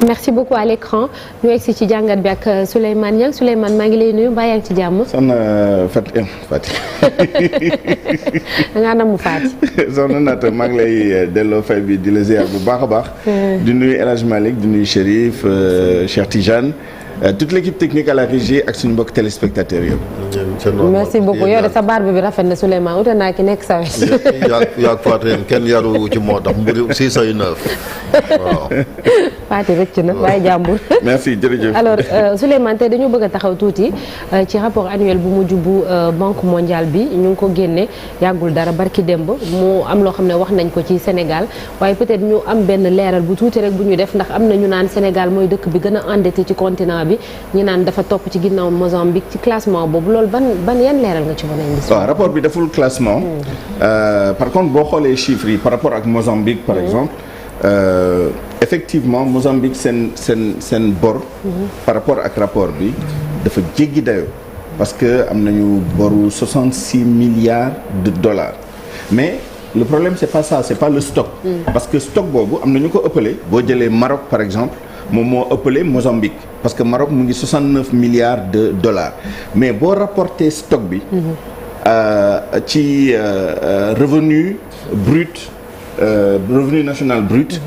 merci beaucoup à l'écran ñu egsi ci jàngat bi ak Souleymane Niang Souleymane maa ngi lay nuyu mbaa yaa ngi ci jàmm. soxna Fati. da ngaa namm Fati. soxna Naata maa ngi lay delloo fay bi di la ziar bu baax a baax. di nuyu El Hadj Malick di nuyu Chérif Cheikh Tidiane. toute l'équipe technique à la régie ak suñu mbokk téléspectateurs yëpp. merci beaucoup yow de sa barbe bi rafet na Souleymane ute naa ki nekk sa wet. yaa Fatou kenn yaru ci moo tax mbiri si say neuf waaw. Fatou rëcc na waaye jàmbur. merci jërëjëf. alors Souleymane tey dañu bëgg a taxaw tuuti ci rapport annuel bu mujj bu banque mondiale bi ñu ngi ko génne yàggul dara barki démb mu am loo xam ne wax nañ ko ci Sénégal waaye peut-être ñu am benn leeral bu tuuti rek bu ñu def ndax am na ñu naan Sénégal mooy dëkk bi gën a endetté ci continent bi ñi naan dafa topp ci ginnaaw Mozambique ci classement boobu loolu ban yan leeral nga ci mën a indi. waaw rapport bi deful classement. par contre boo xoolee chiffres yi par rapport ak Mozambique par exemple. effectivement Mozambique seen bor. par rapport ak rapport bi dafa jéggi dayoo. parce que am nañu boru 66 milliards de dollars mais le problème c'est pas ça c'est pas le stock. parce que stock boobu am na ñu ko ëppale boo jëlee Maroc par exemple moom moo ëppale Mozambique parce que Maroc mu ngi 69 milliards de dollars mais boo rapporté stock bi. ci revenu brut. Revenu national brut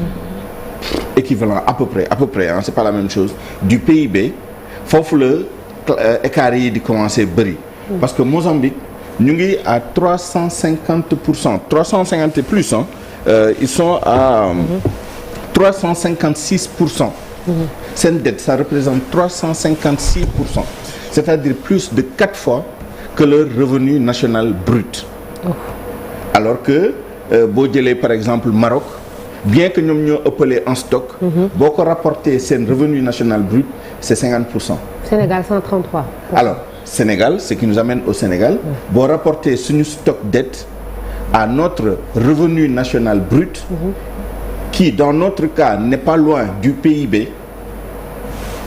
équivalent à peu près hein, c'est pas la même chose du PIB foofu la écart yi di commencer bëri parce que Mozambique ñu ngi à 350% 350 et plus hein, ils sont à 356%. Seen dette ça représente 356%, c'est-à-dire plus de 4 fois que leur revenu national brut. Alors que boo jëlee par exemple Maroc bien que ñoom ñoo ëppale en stock. boo ko rapporté seen revenu national brut c'est 50%. Sénégal 133. alors Sénégal ce qui nous amène au Sénégal. boo rapporté suñu stock dette à notre revenu national brut. qui dans notre cas n'est pas loin du PIB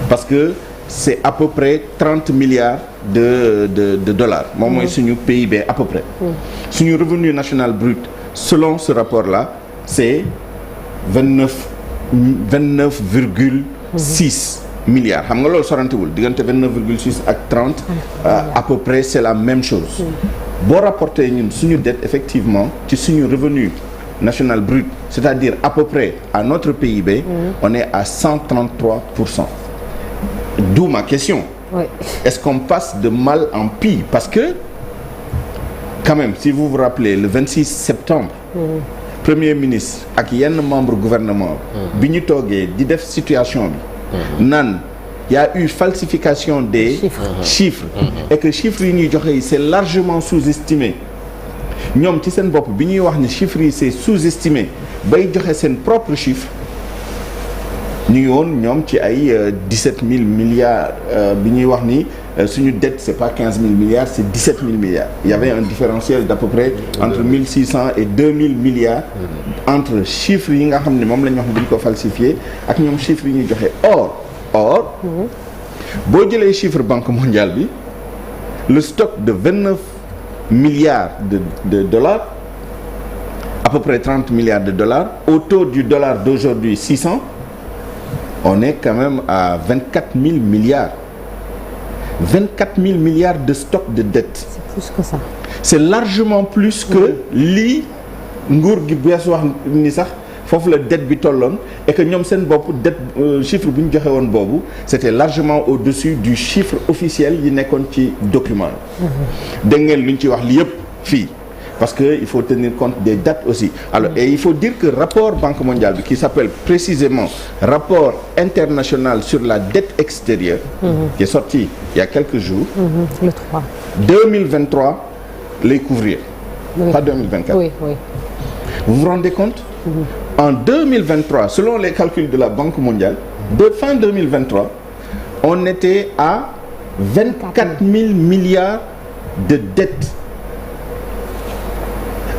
parce que c'est à peu près 30 milliards de dollars moom mooy suñu PIB à peu près. suñu revenu national brut. Selon ce rapport-là, c'est 29,6 milliards. xam nga loolu sorantewul diggante 29,6 ak 30 à peu près c'est la même chose. boo rapporté ñun suñu dette effectivement ci suñu revenu national brut, c'est-à-dire à peu près à notre PIB, on est à 133%. D'où ma question. Oui. Est-ce qu'on passe de mal en pis? Parce que quand même si vous vous rappelez le 26 septembre premier ministre ak yenn membre gouvernement bi ñu toogee di def situation bi naan y a eu falsification des chiffres et que chiffres yi ñuy joxe yi c'est largement sous-estimé ñoom ci seen bopp bi ñuy wax ni chiffres yi c'est sous-estimé bay joxe seen propre chiffre ñu ngi woon ñoom ci ay 17 000 milliards bi ñuy wax ni suñu dette c'est pas 15 000 milliards c'est 17 000 milliards il y avait un différentiel d'à peu près entre 1600 et 2000 milliards entre chiffres yi nga xam ne moom la ñu wax ne dañu ko falsifié ak ñoom chiffres yi ñuy joxe or boo jëlee chiffre Banque mondiale bi le stock de 29 milliards de dollars à peu près 30 milliards de dollars au taux du dollar d'aujourd'hui 600 on est quand même à 24 000 milliards 24 000 milliards de stock de dette. C'est plus que ça. C'est largement plus que lii nguur gi bees wax ni sax foofu la dette bi tolloon et que ñoom seen bopp dette chiffre bu ñu joxe woon boobu c'était largement au-dessus du chiffre officiel yi nekkoon ci document dégg ngeen lu ñu ci wax li yëpp fii parce que il faut tenir compte des dates aussi alors et il faut dire que rapport Banque mondiale bi qui s'appelle précisément rapport international sur la dette extérieure qui est sorti il y a quelques jours le 3 2023 lay couvrir pas 2024 oui. Vous vous rendez compte en 2023 selon les calculs de la Banque mondiale de fin 2023 on était à 24 000 milliards de dettes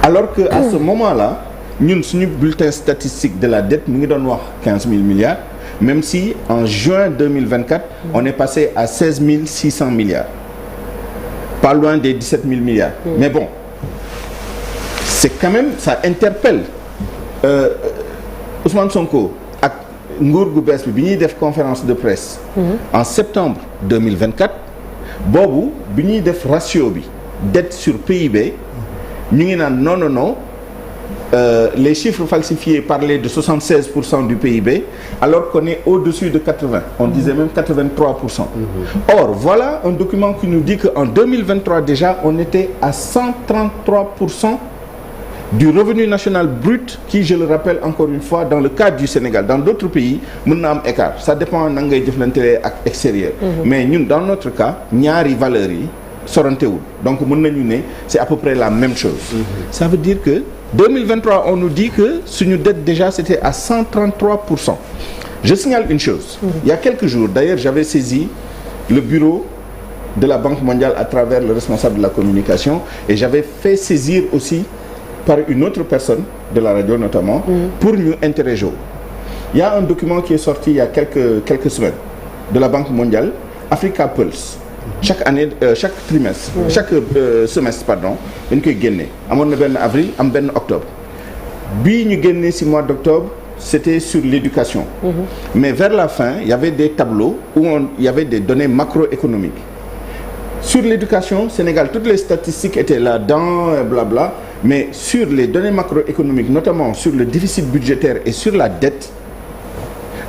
alors que à ce moment-là ñun suñu bulletin statistique de la dette mu ngi doon wax 15 000 milliards même si en juin 2024 on est passé à 16 600 milliards pas loin des 17 000 milliards mais bon c'est quand même ça interpelle Ousmane Sonko ak nguur gu bees bi ñuy def conférence de presse. En septembre 2024 boobu bi ñuy def ratio bi dette sur PIB ñu ngi naan non. Les chiffres falsifiés parlaient de 76% du PIB alors qu'on est au-dessus de 80. On disait même 83%. Or, voilà un document qui nous dit qu'en 2023 déjà, on était à 133% du revenu national brut qui, je le rappelle encore une fois, dans le cadre du Sénégal. Dans d'autres pays, mën na am écart. Ça dépend na ngay jëflante ak extérieur. Mais ñun, dans notre cas, ñaari valeurs yi sorantewul. Donc mën nañu ne c'est à peu près la même chose. Ça veut dire que 2023, on nous dit que suñu dette déjà c'était à 133%. Je signale une chose. Il y a quelques jours, d'ailleurs, j'avais saisi le bureau de la Banque mondiale à travers le responsable de la communication et j'avais fait saisir aussi par une autre personne de la radio notamment pour ñu interroger. Il y a un document qui est sorti il y a quelques semaines de la Banque mondiale, Africa Pulse. Chaque année chaque trimestre chaque semestre pardon dañ koy génne amoon na benn avril am benn octobre bii ñu génne ci mois d'octobre c'était sur l'éducation mais vers la fin il y avait des tableaux où il y avait des données macroéconomiques sur l'éducation Sénégal toutes les statistiques étaient là-dedans blabla mais sur les données macroéconomiques notamment sur le déficit budgétaire et sur la dette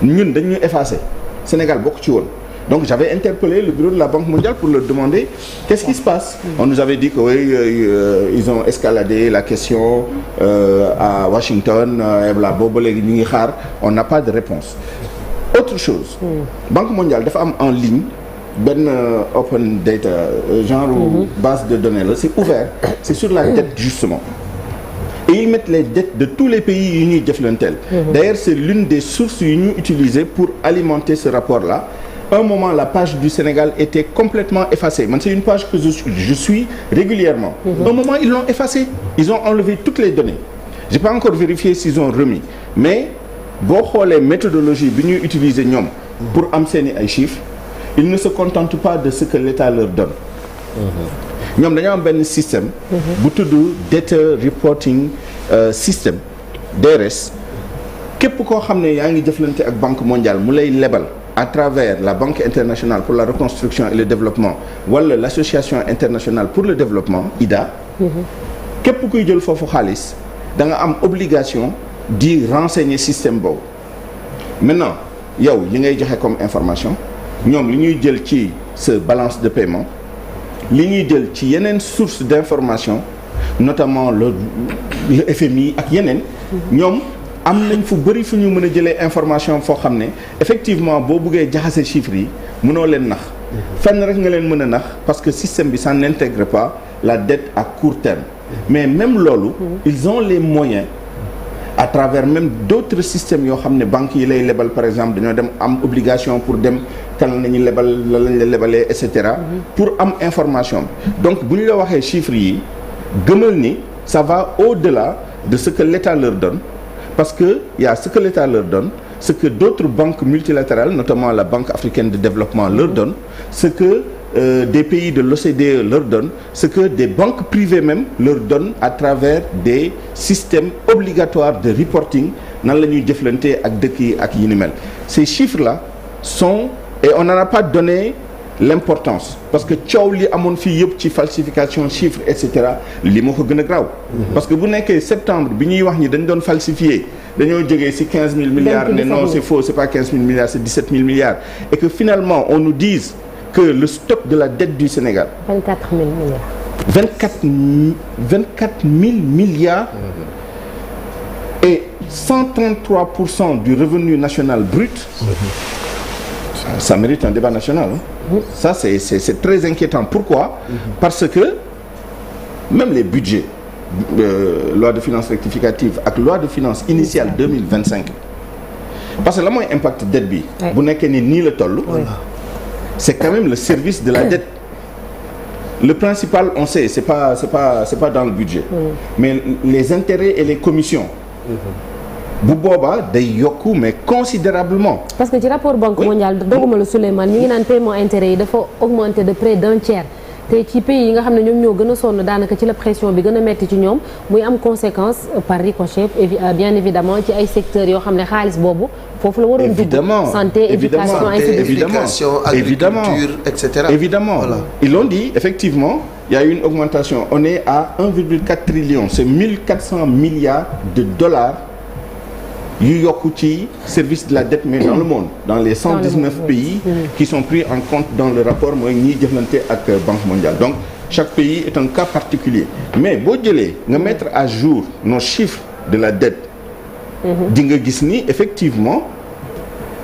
ñun dañu effacé Sénégal bokk ci woon. Donc j'avais interpellé le bureau de la Banque mondiale pour leur demander qu'est-ce qui se passe. On nous avait dit que oui, ils ont escaladé la question à Washington et bla boobu léegi ñu ngi xaar on n'a pas de réponse. Autre chose. Banque mondiale dafa am en ligne benn open data genre base de données là c'est ouvert c'est sur la dette justement. Et ils mettent les dettes de tous les pays yu ñuy jëflanteel. D'ailleurs c'est l'une des sources yu ñu utiliser pour alimenter ce rapport-là. Un moment, la page du Sénégal était complètement effacée. Man, c'est une page que je suis régulièrement. Un moment, ils l'ont effacée. Ils ont enlevé toutes les données. J'ai pas encore vérifié s'ils ont remis. Mais, boo xoolee méthodologie bi ñuy utiliser ñoom pour am seeni ay chiffres, ils ne se contentent pas de ce que l'État leur donne. ñoom dañoo am benn système bu tudd Data Reporting System DRS képp koo xam ne yaa ngi jëflante ak Banque mondiale mu lay lebal à travers la Banque internationale pour la reconstruction et le développement wala l'association internationale pour le développement IDA képp kuy jël foofu xaalis da nga am obligation di renseigner système boobu maintenant yow li ngay joxe comme information ñoom li ñuy jël ci sa balance de paiement li ñuy jël ci yeneen source d'information notamment le FMI ak yeneen ñoom am nañ fu bëri fu ñu mën a jëlee information foo xam ne effectivement boo buggee jaxase chiffres yi mënoo leen nax fenn rek nga leen mën a nax parce que système bi ça n'intègre pas la dette à court terme mais même loolu ils ont les moyens à travers même d'autres systèmes yoo xam ne banques yi lay lebal par exemple dañoo dem am obligation pour dem kan nañu lebal la lañ la lebalee et cetera pour am information bi donc bu ñu la waxee chiffres yi gëmal ni ça va au-delà de ce que l'État leur donne parce que il y a ce que l'État leur donne ce que d'autres banques multilatérales notamment la Banque africaine de développement leur donne ce que des pays de l'OCDE leur donnent ce que des banques privées même leur donnent à travers des systèmes obligatoires de reporting nan la ñuy jëflante ak dëkk yi ak yi ni mel ces chiffres là sont et on n'en a pas donné l'importance parce que coow li amoon fii yëpp ci falsification chiffres et cetera li moo ko gën a graaw parce que bu nekkee septembre bi ñuy wax ni dañ doon falsifier dañoo jógee ci 15 000 milliards ne non c'est faux c'est pas 15 000 milliards c'est 17 000 milliards et que finalement on nous dise que le stock de la dette du Sénégal 24 000 milliards 24 000 milliards et 133% du revenu national brut ça mérite un débat national hein. Ça c'est très inquiétant. Pourquoi? Parce que même les budgets loi de finances rectificative ak loi de finances initiale 2025 parce que la mooy impact dette bi bu nekkee ni nii la toll c'est quand même le service de la dette le principal on sait c'est pas dans le budget mais les intérêts et les commissions bu boobaa day yokku mais considérablement parce que ci rapport Banque mondiale doguma la Souleymane ñu ngi naan paiement intérêt yi dafa augmenter de près d'un tiers te ci pays yi nga xam ne ñoom ñoo gën a sonn daanaka ci la pression bi gën a metti ci ñoom muy am conséquence par ricochet bien évidemment ci ay secteurs yoo xam ne xaalis boobu foofu la waroon dugg santé éducation agriculture etc. Évidemment voilà. Ils l'ont dit effectivement il y a une augmentation on est à 1,4 trillion c'est 1400 milliards de dollars yu yokku ci service de la dette mais dans le monde dans les 119 pays qui sont pris en compte dans le rapport mooy ñiy jëflante ak Banque mondiale donc chaque pays est un cas particulier mais boo jëlee nga mettre à jour nos chiffres de la dette di nga gis ni effectivement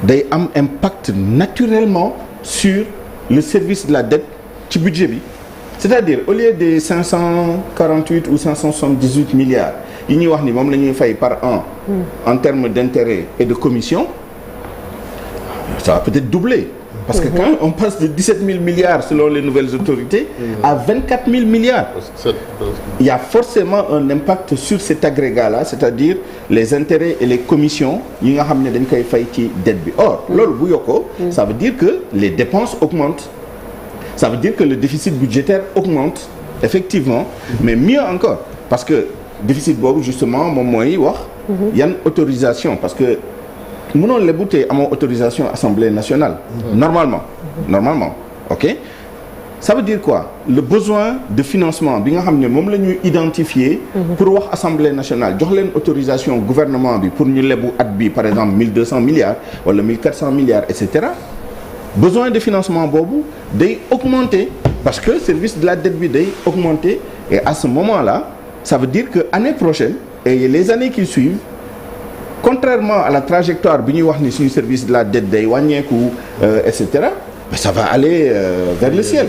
day am impact naturellement sur le service de la dette ci budget bi c'est-à-dire au lieu des 548 ou 578 milliards yi ñuy wax ni moom la ñuy fay par an en termes d'intérêt et de commission ça va peut-être doubler parce que quand on passe de 17 000 milliards selon les nouvelles autorités à 24 000 milliards il y a forcément un impact sur cet agrégat-là c'est-à-dire les intérêts et les commissions yi nga xam ne dañ koy fay ci dette bi or loolu bu yokkoo ça veut dire que les dépenses augmentent ça veut dire que le déficit budgétaire augmente effectivement mais mieux encore parce que déficit boobu justement moom mooy wax yan autorisation parce que mënoon lebu te amoo autorisation Assemblée nationale normalement ok ça veut dire quoi le besoin de financement bi nga xam ne moom la ñuy identifier pour wax Assemblée nationale jox leen autorisation gouvernement bi pour ñu lebu at bi par exemple 1200 milliards wala 1400 milliards et cetera besoin de financement boobu day augmenter parce que service de la dette bi day augmenter et à ce moment-là ça veut dire que année prochaine et les années qui suivent contrairement à la trajectoire bi ñuy wax ni suñu service de la dette day wàññeeku et cetera mais ça va aller vers le ciel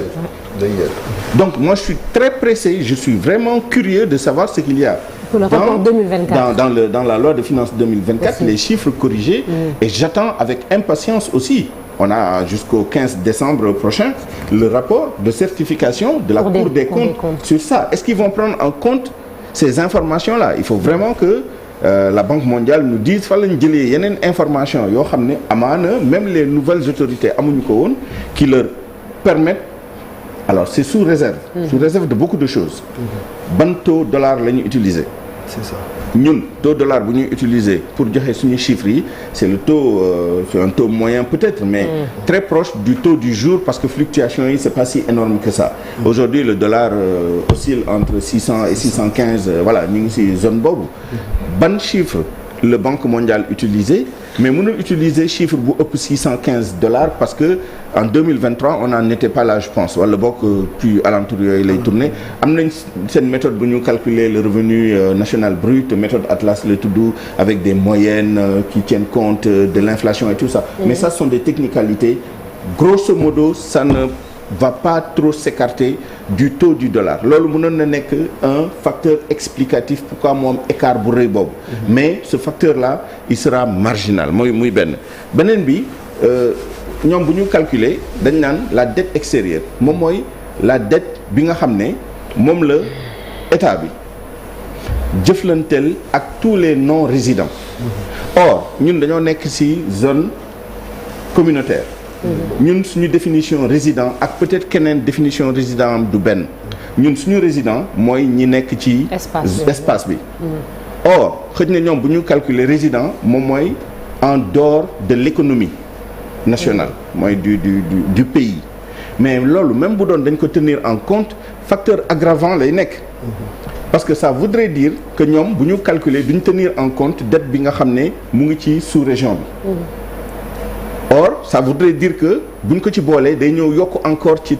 donc moi je suis très pressé je suis vraiment curieux de savoir ce qu'il y a pour le rapport 2024 dans la loi de finances 2024 les chiffres corrigés et j'attends avec impatience aussi on a jusqu'au 15 décembre prochain le rapport de certification de la Cour des comptes sur ça est-ce qu'ils vont prendre en compte ces informations-là il faut vraiment que la Banque mondiale nous dise fa lañu jëlee yeneen information yoo xam ne amaana même les nouvelles autorités amuñu ko woon qui leur permettent alors c'est sous réserve de beaucoup de choses ban taux dollar la ñu utiliser c'est ça ñun taux dollar bu ñuy utiliser pour joxe suñu chiffres yi c'est le taux c'est un taux moyen peut-être mais très proche du taux du jour parce que fluctuation yi c'est pas si énorme que ça aujourd'hui le dollar oscille entre 600 et 615 voilà ñu ngi ci zone boobu ban chiffre le Banque mondiale utilisé mais mënul utiliser chiffre bu ëpp $615 parce que en 2023 on n'en était pas là je pense wala bokk plus alentour yooyu lay tourner am nañ seen méthode bu ñu calculer le revenu national brut méthode Atlas la tudd avec des moyennes qui tiennent compte de l'inflation et tout ça mais ça ce sont des technicalités grosso modo ça ne va pas trop s'écarter du taux du dollar loolu mënoon na nekk un facteur explicatif pourquoi mu am écart bu rëy boobu mais ce facteur là il sera marginal muy beneen bi ñoom bu ñu calculer dañ naan la dette extérieure moom mooy la dette bi nga xam ne moom la état bi jëflanteel ak tous les non résidents or ñun dañoo nekk ci zone communautaire ñun suñu définition résident ak peut-être keneen définition résident am du benn ñun suñu résident mooy ñi nekk ci espace bi or xëj na ñoom bu ñu calculer résident moom mooy en dehors de l'économie nationale mooy du pays mais loolu même bu doon dañ ko tenir en compte facteur aggravant lay nekk parce que ça voudrait dire que ñoom bu ñu calculer duñ tenir en compte dette bi nga xam ne mu ngi ci sous-région bi or ça voudrait dire que buñ ko ci boolee day ñëw yokk encore ci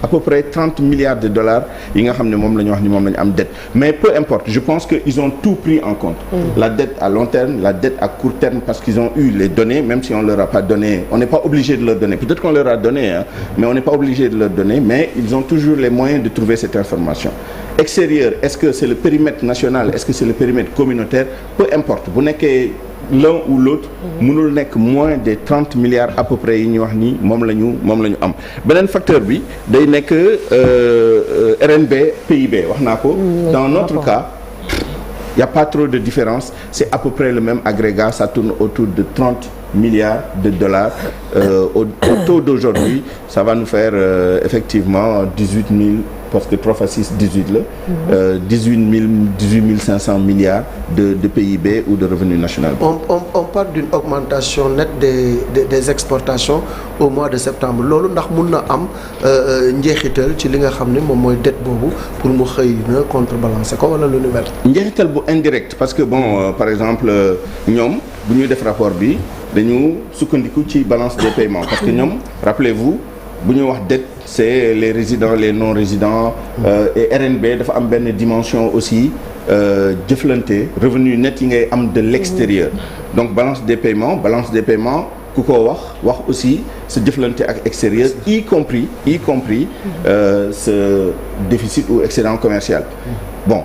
à peu près 30 milliards de dollars yi nga xam ne moom la ñu wax ni moom la ñu am dette mais peu importe je pense que ils ont tout pris en compte la dette à long terme la dette à court terme parce qu'ils ont eu les données même si on leur a pas donné on n'est pas obligé de leur donner peut-être qu'on leur a donné mais on n'est pas obligé de leur donner mais ils ont toujours les moyens de trouver cette information extérieur est-ce que c'est le périmètre national est-ce que c'est le périmètre communautaire peu importe bu nekkee l'un ou l'autre mënul nekk moins de 30 milliards à peu près yi ñu wax ni moom la ñu am beneen facteur bi day nekk RNB PIB wax naa ko dans notre cas il y a pas trop de différence c'est à peu près le même agrégat ça tourne autour de 30 milliards de dollars. Au taux d'aujourd'hui, ça va nous faire effectivement 18 000, parce que 3 fois 6, 18 là, 18 500 milliards de PIB ou de revenu national. On parle d'une augmentation nette des exportations au mois de septembre. loolu ndax mun na am njeexital ci li nga xam ne moom mooy dette boobu pour mu xëy na contrebalancer ko wala lu nu mel. njeexital bu indirect parce que bon par exemple ñoom bu ñuy def rapport bi dañu sukkandiku ci balance des paiements parce que ñoom rappelez-vous bu ñu wax dette c'est les résidents les non résidents et RNB dafa am benn dimension aussi jëflante revenu net yi ngay am de l'extérieur donc balance des paiements ku ko wax aussi ce jëflante ak extérieur y compris ce déficit ou excédent commercial bon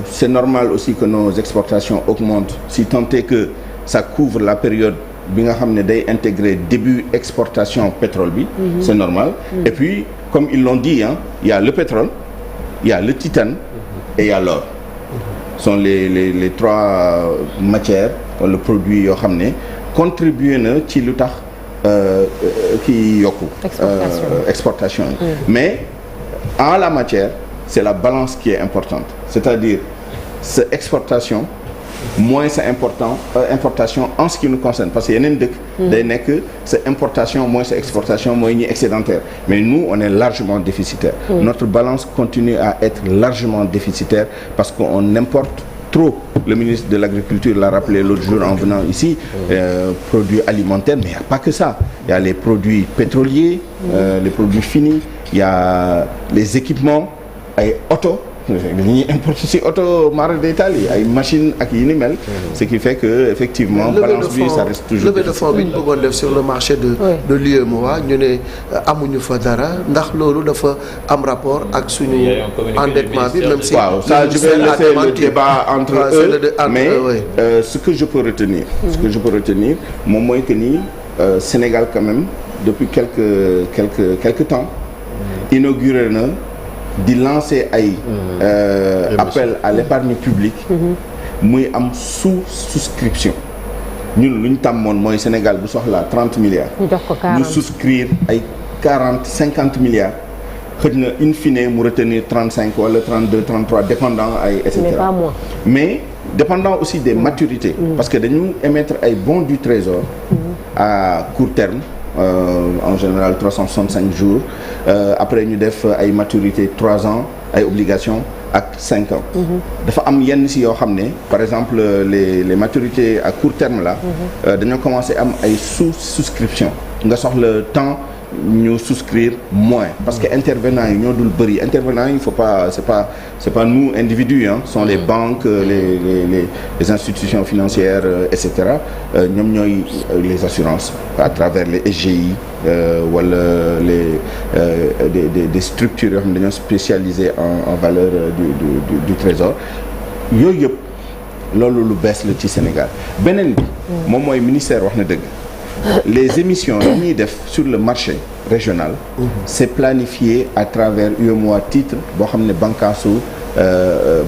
c'est normal aussi que nos exportations augmentent si tant est que ça couvre la période bi nga xam ne day intégrer début exportation pétrole bi c'est normal et puis comme ils l'ont dit il y a le pétrole il y a le titane et il y a l'or sont les trois matières wala produits yoo xam ne contribuer na ci lu tax kii yokku exportation yi mais en la matière c'est la balance qui est importante c'est-à-dire sa exportation moins sa importation en ce qui nous concerne parce que yeneen dëkk day nekk sa importation moins sa exportation mooy ñi excédentaire mais nous on est largement déficitaire notre balance continue à être largement déficitaire parce qu'on importe trop. Le ministre de l'Agriculture l'a rappelé l'autre jour en venant ici, produits alimentaires, mais il n'y a pas que ça. Il y a les produits pétroliers, les produits finis, il y a les équipements, ay auto, dañuy importer ci auto mara d'Italie, ay machines ak yi ni mel, ce qui fait que effectivement balance bi ça reste toujours levée de fonds bi ñu bëggoon def sur le marché de l'UEMOA ñu ne amuñu fa dara ndax loolu dafa am rapport ak suñu endettement bi même si waaw ça je vais laisser le débat entre eux mais ce que je peux retenir moom mooy que ni Sénégal quand même depuis quelques temps inauguré na di lancer ay appel à l'épargne publique muy am souscription ñun lu ñu tàmmoon mooy Sénégal bu soxlaa 30 milliards ñu souscrire ay 50 milliards xëj na in fine mu retenir 35 wala 32 33 dépendant ay et cetera mais dépendant aussi des maturités parce que dañu émettre ay bons du trésor à court terme en général 365 jours après ñu def ay maturité 3 ans ay obligations ak 5 ans dafa am yenn si yoo xam ne par exemple les maturités à court terme là dañoo commencé am ay souscription nga soxla temps ñu souscrire moins parce que intervenants yi ñoo dul bëri intervenants yi il faut pas c'est pas nous individus sont les banques les institutions financières et cetera ñoom ñooy les assurances à travers les SGI wala des structures yoo xam ne dañoo spécialisées en valeur du trésor yooyu yëpp loolu lu bees la ci Sénégal beneen bi moom mooy ministère wax na dëgg les émissions yi ñuy def sur le marché régional c'est planifié à travers UEMOA titre boo xam ne bànqaasu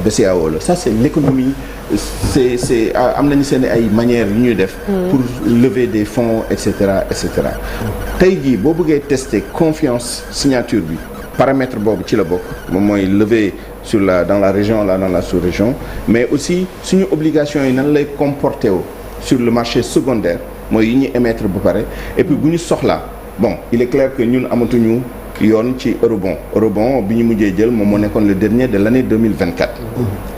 BCEAO la ça c'est l'économie c'est am nañu seen ay manières yu ñuy def pour lever des fonds et cetera tey jii boo bëggee tester confiance signature bi paramètre boobu ci la bokk moom mooy lever dans la région là dans la sous-région mais aussi suñu obligation yi nan lay comporter wu sur le marché secondaire mooy yi ñuy émettre ba pare et puis bu ñu soxlaa bon il est clair que ñun amatuñu yoon ci eurobond bi ñu mujjee jël moom moo nekkoon le dernier de l'année 2024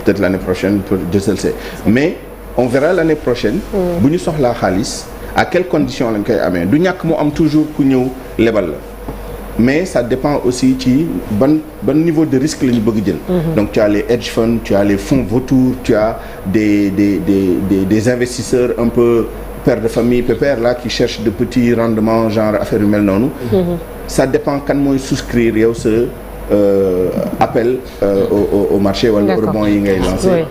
peut-être l'année prochaine Dieu seul sait mais on verra l'année prochaine bu ñu soxlaa xaalis à quelles conditions lañ koy amee du ñàkk mu am toujours ku ñëw lebal la mais ça dépend aussi ci ban niveau de risque la ñu bëgg jël donc tu as les hedge funds tu as les fonds vautours tu as des investisseurs un peu père de famille pépère là qui cherchent de petits rendements genre affaire yu mel noonu ça dépend kan mooy souscrire yow sa appel au marché wala rebond yi ngay lancer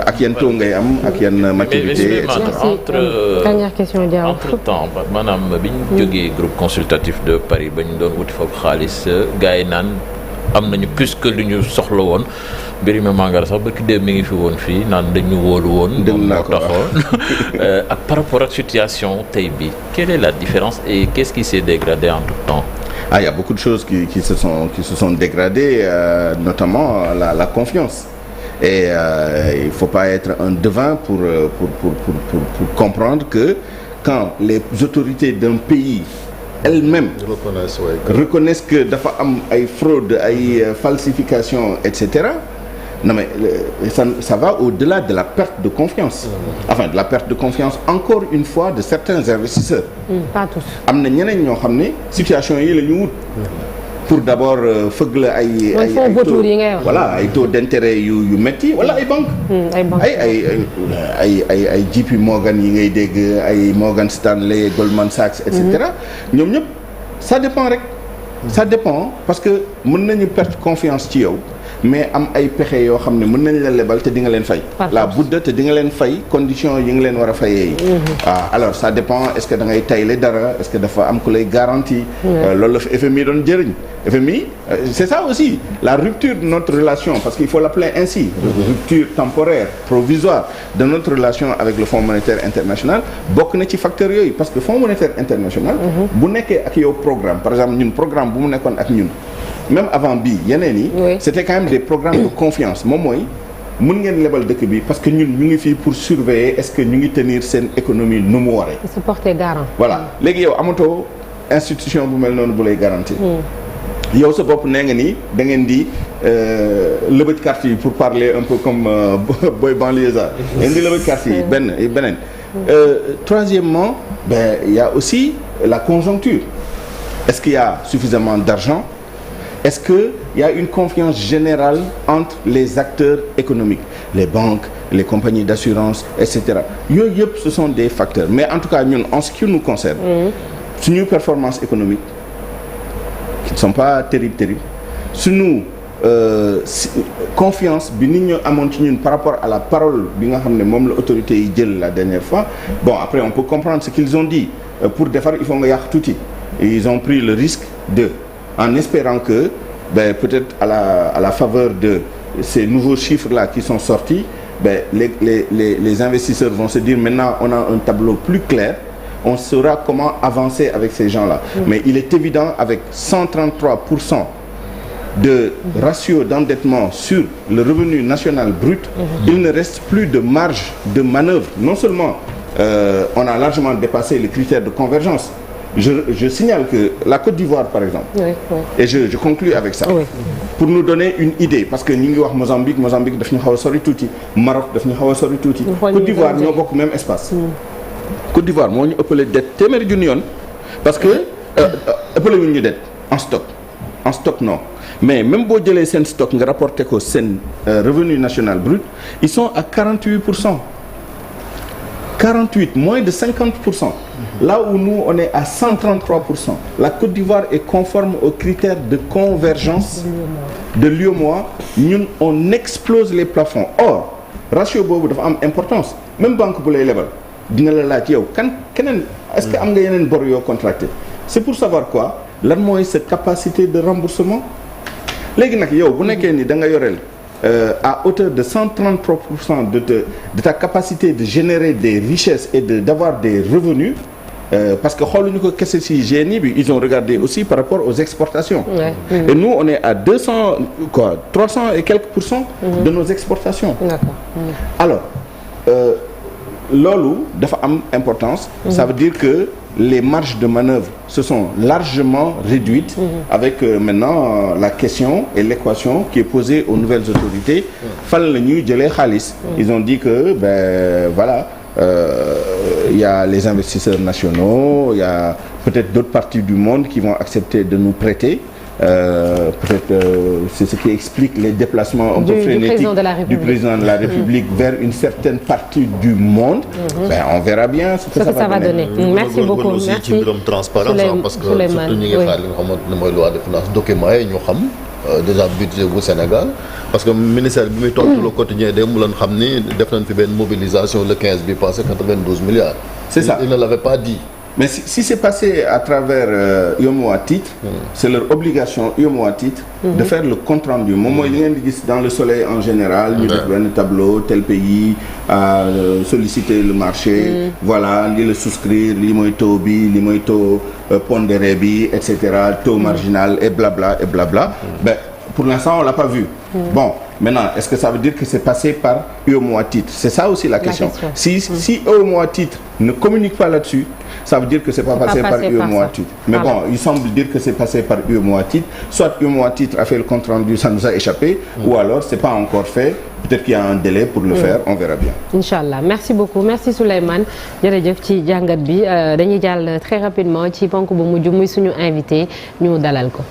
ak yan taux ngay am ak yan maturité et cetera. Dernière question Diaw. entre temps maanaam bi ñu jógee groupe consultatif de Paris ba ñu doon wuti foofu xaalis gars yi naan am nañu plus que lu ñu soxla woon Birima Mangara sax ba ki dee mi ngi fi woon fii naan dañu wóolu woon. dégg naa ko ak par rapport ak situation tey bi quelle est la différence et qu'est-ce qui s'est dégradé en tout temps? Il y a beaucoup de choses qui se sont dégradées, notamment la confiance. Et il faut pas être un devin pour comprendre que quand les autorités d'un pays elles-mêmes reconnaissent que dafa am ay fraude, ay falsification, etc. Non mais ça va au-delà de la perte de confiance. Enfin, de la perte de confiance, encore une fois, de certains investisseurs. Pas tous. am na ñeneen ñoo xam ne situation yi la ñu wut. Pour d'abord fëgg la ay taux voilà ay taux d'intérêt yu metti wala ay banques. ay JP Morgan yi ngay dégg ay Morgan Stanley Goldman Sachs et cetera ñoom ñëpp ça dépend rek. ça dépend parce que mën nañu perdre confiance ci yow mais am ay pexe yoo xam ne mën nañ la lebal te di nga leen fay. la budda te di nga leen fay conditions yi nga leen war a fayee yi. Alors ça dépend est-ce que da ngay tayle dara est-ce que dafa am ku lay garantie. loolu la fi FMI doon jëriñ. FMI c'est ça aussi la rupture de notre relation parce qu'il faut l'appeler ainsi. Rupture temporaire provisoire de notre relation avec le Fonds monétaire international bokk na ci facteurs yooyu parce que Fonds monétaire international. bu nekkee ak yow programme par exemple ñun programme bu mu nekkoon ak ñun. même avant bii yeneen yi. c'était quand même des programmes de confiance moom mooy mën ngeen lebal dëkk bi parce que ñun ñu ngi fii pour surveiller est-ce que ñu ngi tenir seen économie nu mu waree. se porter garant. voilà léegi yow amatoo institution bu mel noonu bu lay garantir. yow sa bopp nee nga ni da ngeen di lëbëj carte yi pour parler un peu comme boy banlieusard. ngeen di lëbëj carte yi beneen. Troisièmement il y a aussi la conjoncture. Est-ce qu'il y a suffisamment d'argent? Est-ce qu'il y a une confiance générale entre les acteurs économiques, les banques, les compagnies d'assurance, etc. Yooyu yëpp ce sont des facteurs. Mais en tout cas, ñun, en ce qui nous concerne, suñu performance économique, qui ne sont pas terribles, suñu confiance bi nit ñu amoon ci ñun par rapport à la parole bi nga xam ne moom la autorité yi jël la dernière fois. Bon, après, on peut comprendre ce qu'ils ont dit. Pour defar, il faut nga yàq tuuti. Ils ont pris le risque en espérant que peut-être à la faveur de ces nouveaux chiffres-là qui sont sortis, les investisseurs vont se dire maintenant on a un tableau plus clair, on saura comment avancer avec ces gens-là. Mais il est évident avec 133% de ratio d'endettement sur le revenu national brut, il ne reste plus de marge de manœuvre. Non seulement on a largement dépassé les critères de convergence. Je signale que la Côte d'Ivoire, par exemple, et je conclus avec ça, pour nous donner une idée, parce que ñu ngi wax Mozambique daf ñu xaw a sori tuuti, Maroc daf ñu xaw a sori tuuti, Côte d'Ivoire ñoo bokk même espace. Côte d'Ivoire moo ñu ëppale dette téeméeri junni yoon, parce que ëppale wuñ ñu dette en stock non, mais même boo jëlee seen stock nga rapporté ko seen revenu national brut, ils sont à 48%. 48, moins de 50%. Là où nous, on est à 133%. La Côte d'Ivoire est conforme aux critères de convergence de l'UEMOA. Nous, on explose les plafonds. Or, ratio boobu dafa am importance. Même banque bu lay lebal dina la laaj yow keneen est-ce que am nga yeneen bor yoo contracté. C'est pour savoir quoi lan mooy sa capacité de remboursement. Léegi nag yow bu nekkee ni da nga yoreel à hauteur de 133% de ta capacité de générer des richesses et d'avoir des revenus, parce que xooluñu ko kese ci GNI bi ils ont regardé aussi par rapport aux exportations. Et nous on est à 300 et quelques pourcents de nos exportations. Alors loolu dafa am importance. Ça veut dire que les marges de manœuvre se sont largement réduites avec maintenant la question et l'équation qui est posée aux nouvelles autorités. Fan la ñuy jëlee xaalis. Ils ont dit que voilà il y a les investisseurs nationaux, il y a peut-être d'autres parties du monde qui vont accepter de nous prêter. Peut-être c'est ce qui explique les déplacements un peu frénétiques du président de la République vers une certaine partie du monde. On verra bien ce que ça va donner. Merci beaucoup. Aussi ci mbirum transparence parce que surtout ñu ngi xaar li nga xamante ne mooy loi de finance documents yi ñu xam déjà budget bu Sénégal parce que ministère bi muy tontu le quotidien démb lañ xam ni def nañ fi benn mobilisation le 15 bi passé 92 milliards. C'est ça. Il ne l'avait pas dit. mais si c'est passé à travers UEMOA titre c'est leur obligation UEMOA titre de faire le compte rendu moom mooy li ngeen di gis dans le soleil en général ñu def benn tableau tel pays a sollicité le marché voilà lii la souscrire lii mooy taux bi lii mooy taux pondéré bi et cetera taux marginal et blabla ben pour l'instant on l'a pas vu bon maintenant est-ce que ça veut dire que c'est passé par UEMOA titre c'est ça aussi la question si UEMOA titre ne communique pas là-dessus ça veut dire que c'est pas passé par UEMOA titre mais bon il semble dire que c'est passé par UEMOA titre soit UEMOA titre a fait le compte rendu ça nous a échappé ou alors c'est pas encore fait peut-être qu'il y a un délai pour le faire on verra bien Inch'Allah merci beaucoup merci Souleymane jërëjëf ci jàngat bi dañuy jàll très rapidement ci ponk bu mujj muy suñu invité ñu dalal ko